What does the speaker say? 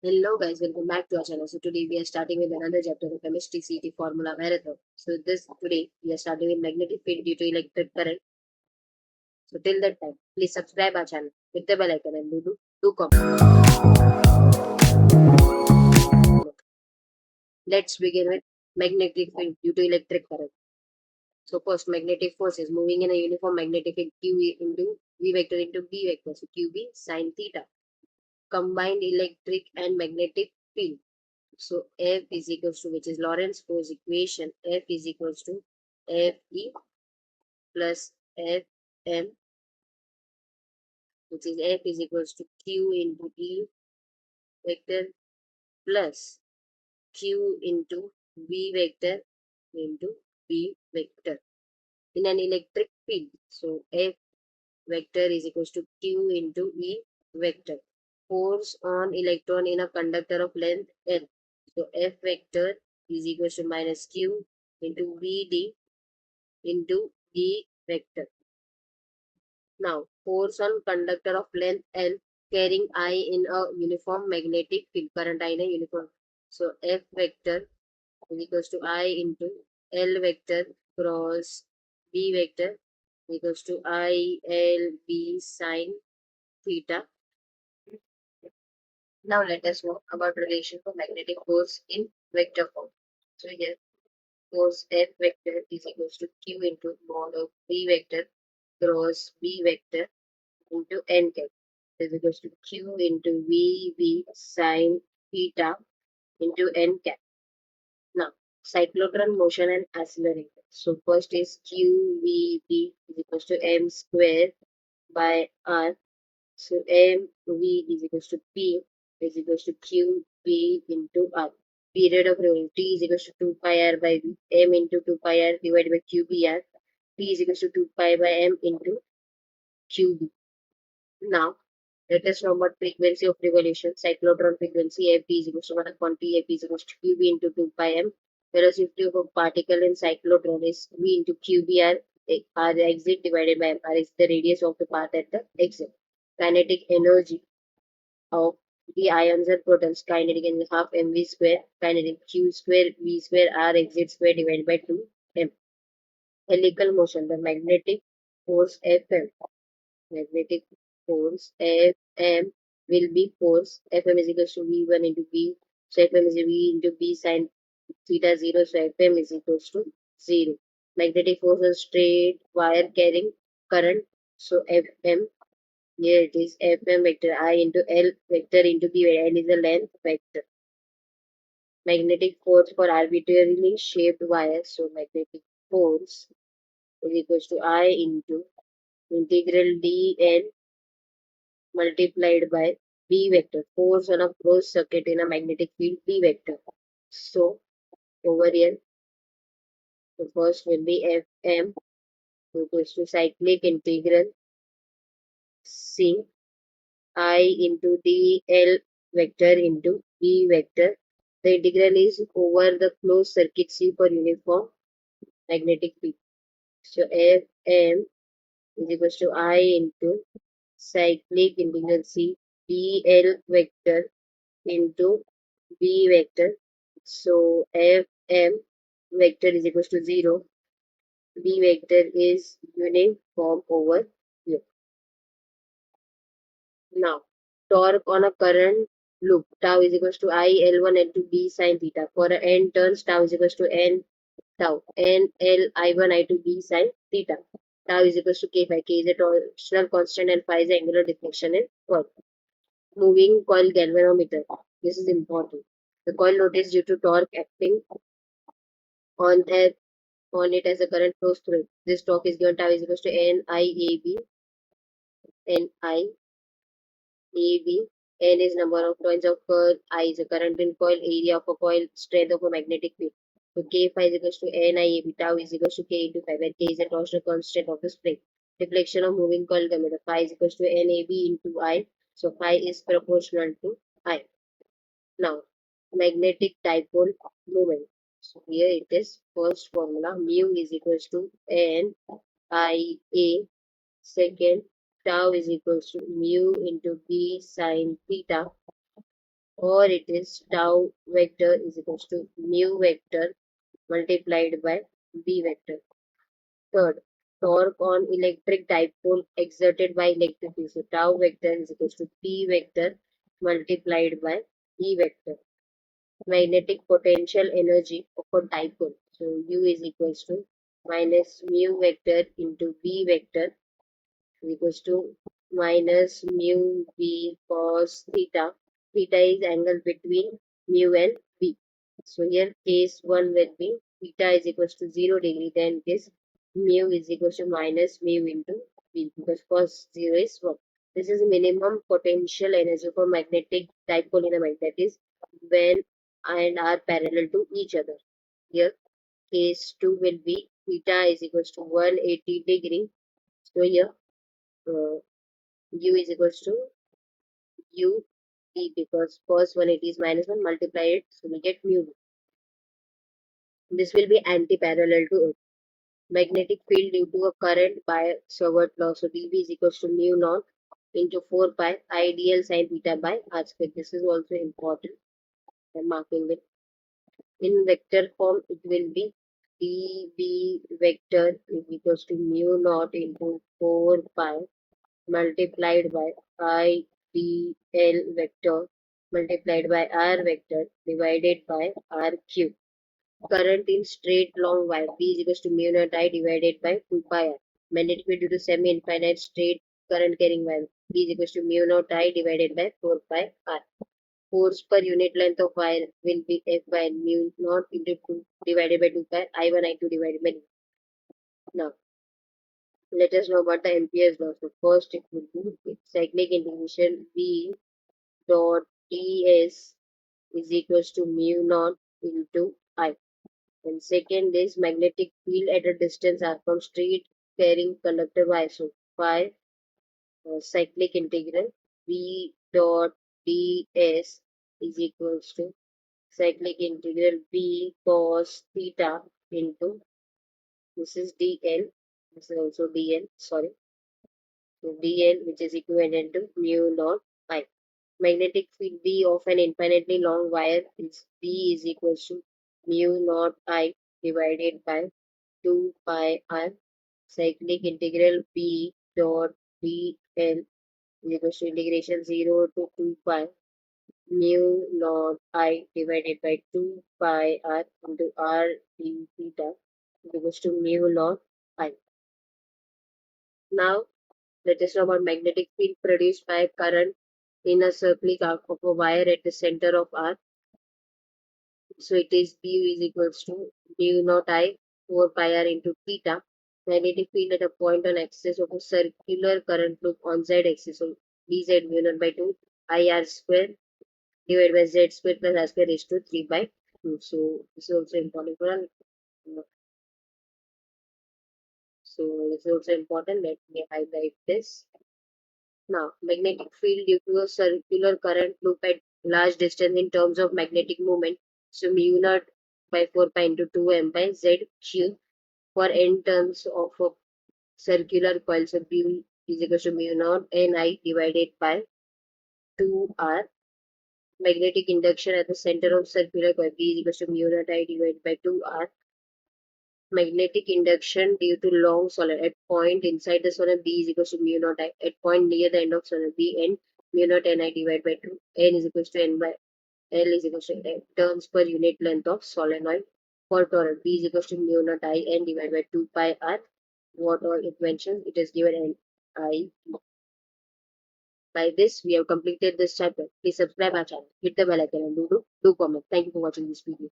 Hello guys, welcome back to our channel. So today we are starting with another chapter of MHT-CET Formula Marathon. So today we are starting with magnetic field due to electric current. So till that time, please subscribe our channel, hit the bell icon and do comment. Let's begin with magnetic field due to electric current. So first, magnetic force is moving in a uniform magnetic field Q into V vector into B vector. So QB sine theta. Combined electric and magnetic field. So F is equals to, which is Lorentz force equation, F is equals to Fe plus Fm, which is F is equals to Q into E vector plus Q into V vector into B vector in an electric field. So F vector is equals to Q into E vector. Force on electron in a conductor of length L. So F vector is equals to minus Q into Vd into E vector. Now, force on conductor of length L carrying I in a uniform magnetic field, current I in a uniform. So, F vector is equals to I into L vector cross B vector equals to I L B sine theta. Now, let us know about relation for magnetic force in vector form. So, here force F vector is equals to Q into mod of B vector cross B vector into n cap is equals to Q into V sine theta into n cap. Now, cyclotron motion and accelerator. So first is QVB is equals to m square by r. So mv is equals to p is equals to qv into r. Period of revolution t is equals to 2 pi r by v. M into 2 pi r divided by qbr. T is equals to 2 pi by m into qb. Now, let us know about frequency of revolution. Cyclotron frequency F is equals to 1 upon T, F is equals to QB into 2 pi m. Velocity of a particle in cyclotron is V into QBR, R exit divided by M. R is the radius of the path at the exit. Kinetic energy of the ions and protons, kinetic energy half mv square, kinetic q square v square r exit square divided by 2 m. Helical motion, the magnetic force Fm. Magnetic force Fm will be force. Fm is equals to V1 into B. So Fm is V into B sine theta 0. So Fm is equals to 0. Magnetic force is straight wire carrying current. So Fm, here it is Fm vector I into L vector into B. L is the length vector. Magnetic force for arbitrarily shaped wires. So magnetic force is equals to I into integral dn multiplied by B vector, force on a closed circuit in a magnetic field B vector. So over here, the first will be Fm equals to cyclic integral C I into dl vector into B vector. The integral is over the closed circuit C for uniform magnetic field. So Fm is equals to I into cyclic integral C dl vector into B vector. So Fm vector is equals to 0. B vector is uniform over here. Now, torque on a current loop, tau is equals to I L1 L2 B sine theta. For n turns, tau is equals to n tau. N L I1 I2 B sine theta. Tau is equals to K phi. K is a torsional constant and phi is the angular deflection in coil. Moving coil galvanometer. This is important. The coil rotates due to torque acting on it as the current flows through it. This torque is given tau is equals to NIAB. NIAB. N is number of turns of coil. I is the current in coil. Area of a coil. Strength of a magnetic field. So K phi is equals to NIAB. Tau is equals to K into phi, where K is the torsional constant of the spring. Deflection of moving coil diameter. Phi is equals to NAB into I. So phi is proportional to I. Now, magnetic dipole moment. So here it is first formula, mu is equals to n I a. Second, tau is equals to mu into b sine theta. or it is tau vector is equals to mu vector multiplied by b vector. Third, torque on electric dipole exerted by electric field. So tau vector is equals to p vector multiplied by e vector. Magnetic potential energy of a dipole. So U is equals to minus mu vector into B vector is equals to minus mu V cos theta. Theta is angle between mu and V. So here case 1 will be theta is equals to 0 degree, then this mu is equals to minus mu into V, because cos 0 is 1. This is minimum potential energy for magnetic dipole in a magnet, that is when and are parallel to each other. Here case 2 will be theta is equals to 180 degree. So here uh, u is equals to u p, because first 180 is minus 1, multiply it, so we get mu. This will be anti-parallel to it. Magnetic field due to a current by Biot-Savart Law. So dV is equals to mu naught into 4 pi ideal sin theta by r square. This is also important. I'm marking it. In vector form, it will be dB vector is equals to mu naught into 4 pi multiplied by I D L vector multiplied by R vector divided by R cube. Current in straight long wire B is equals to mu naught I divided by 2 pi R. Magnetic field due to semi-infinite straight current carrying wire B is equals to mu naught I divided by 4 pi R. Force per unit length of wire will be F by mu naught into 2 divided by 2 pi I1 I2 divided by. Now let us know about the Ampere's law. So first it will be cyclic integration V dot ds is equals to mu naught into I. And second is magnetic field at a distance r from straight carrying conductor wire. So phi cyclic integral V dot ds is equals to cyclic integral V cos theta into, this is dl, this is also dl, sorry. So dl, which is equivalent to mu naught I. Magnetic field B of an infinitely long wire is B is equals to mu naught I divided by 2 pi r. Cyclic integral B dot dl is equals to integration 0 to 2 pi mu naught I divided by 2 pi r into r d theta is equals to mu naught I. Now let us know about magnetic field produced by current in a circular arc of a wire at the center of R. So it is B is equals to mu naught I 4 pi r into theta. Magnetic field at a point on axis of a circular current loop on z axis. So dz mu naught by 2 I r square divided by z square plus r square raised to 3 by 2. So this is also important for us. So this is also important. Let me highlight this. Now, magnetic field due to a circular current loop at large distance in terms of magnetic moment. So mu naught by 4 pi into 2 m by z cube for n terms of a circular coil. So B is equal to mu naught Ni divided by 2R. Magnetic induction at the center of circular coil B is equal to mu naught I divided by 2R. Magnetic induction due to long solenoid at point inside the solenoid B is equal to mu naught I at point near the end of solenoid B and mu naught Ni divided by 2. N is equal to N by L is equal to N turns per unit length of solenoid. For torque B is equal to mu naught I N divided by 2 pi R. What all it mentions, it is given N I. By this, we have completed this chapter. Please subscribe our channel, hit the bell icon and do comment. Thank you for watching this video.